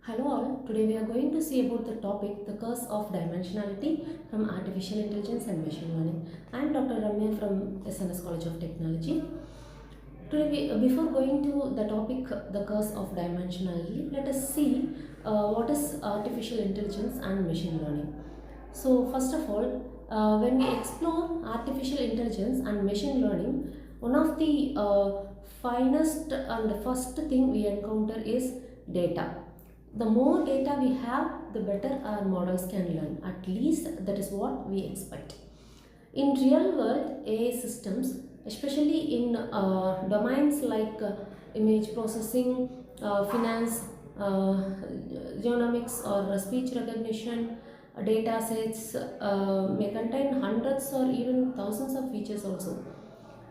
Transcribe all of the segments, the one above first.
Hello all, today we are going to see about the topic the curse of dimensionality from artificial intelligence and machine learning. I am Dr. Ramya from SNS College of Technology. Today, before going to the topic the curse of dimensionality, let us see what is artificial intelligence and machine learning. So first of all, when we explore artificial intelligence and machine learning, one of the finest and first thing we encounter is data. The more data we have, the better our models can learn. At least that is what we expect. In real world AI systems, especially in domains like image processing, finance, genomics or speech recognition, data sets may contain hundreds or even thousands of features also.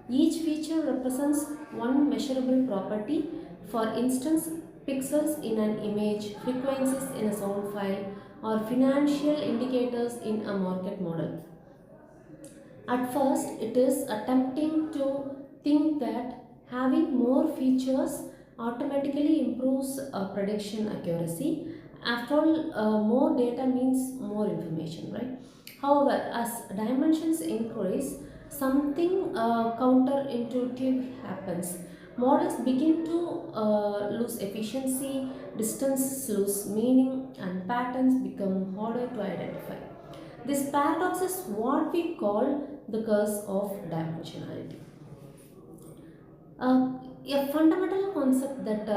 Each feature represents one measurable property, for instance, pixels in an image, frequencies in a sound file, or financial indicators in a market model. At first, it is tempting to think that having more features automatically improves prediction accuracy. After all, more data means more information, right? However, as dimensions increase, something counterintuitive happens. Models begin to lose efficiency, distance lose meaning, and patterns become harder to identify. This paradox is what we call the curse of dimensionality. A fundamental concept that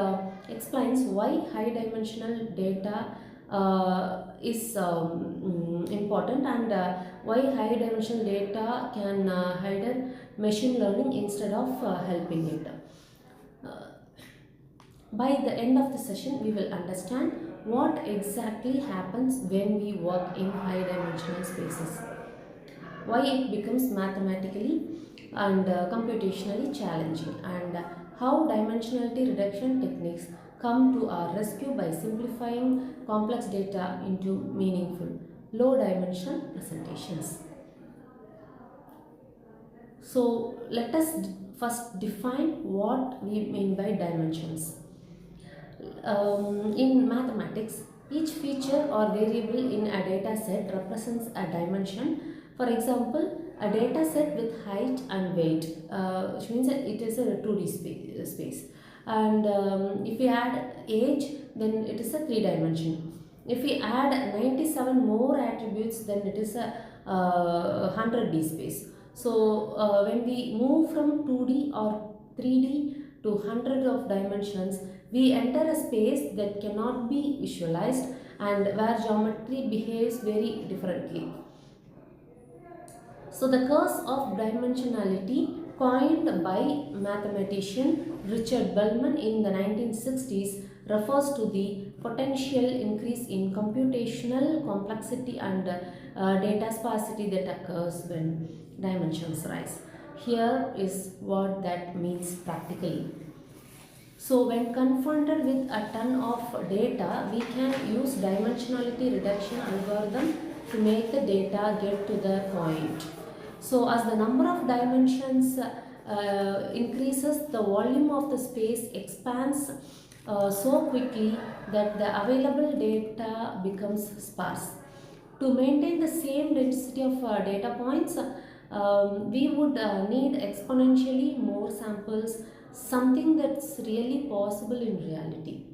explains why high dimensional data is important and why high dimensional data can hinder machine learning instead of helping it. Uh, by the end of the session, we will understand what exactly happens when we work in high dimensional spaces, why it becomes mathematically and computationally challenging, and how dimensionality reduction techniques come to our rescue by simplifying complex data into meaningful low dimensional presentations. So let us first define what we mean by dimensions. In mathematics, each feature or variable in a data set represents a dimension. For example, a data set with height and weight, which means that it is a 2D space. And if we add age, then it is a 3 dimension. If we add 97 more attributes, then it is a 100D space. So when we move from 2D or 3D to hundreds of dimensions, we enter a space that cannot be visualized and where geometry behaves very differently. So the curse of dimensionality, coined by mathematician Richard Bellman in the 1960s, refers to the potential increase in computational complexity and data sparsity that occurs when dimensions rise. Here is what that means practically. So when confronted with a ton of data, we can use dimensionality reduction algorithm to make the data get to the point. So as the number of dimensions increases, the volume of the space expands so quickly that the available data becomes sparse. To maintain the same density of data points, we would need exponentially more samples, something that's really possible in reality.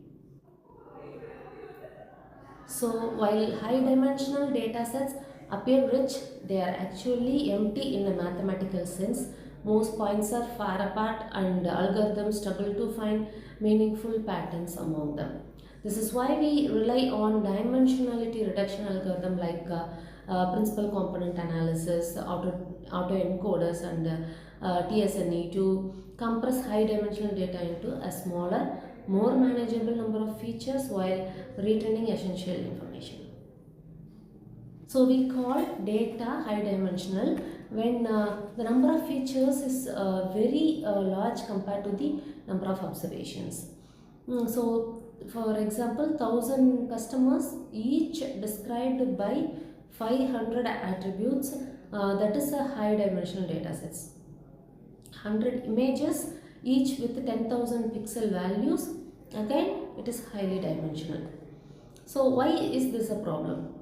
So while high dimensional data sets appear rich, they are actually empty in a mathematical sense. Most points are far apart and algorithms struggle to find meaningful patterns among them. This is why we rely on dimensionality reduction algorithm like principal component analysis, autoencoders and TSNE to compress high dimensional data into a smaller, more manageable number of features while retaining essential information. So we call data high dimensional when the number of features is very large compared to the number of observations. So for example, 1000 customers each described by 500 attributes, that is a high dimensional data sets. 100 images each with 10,000 pixel values, again it is highly dimensional. So why is this a problem?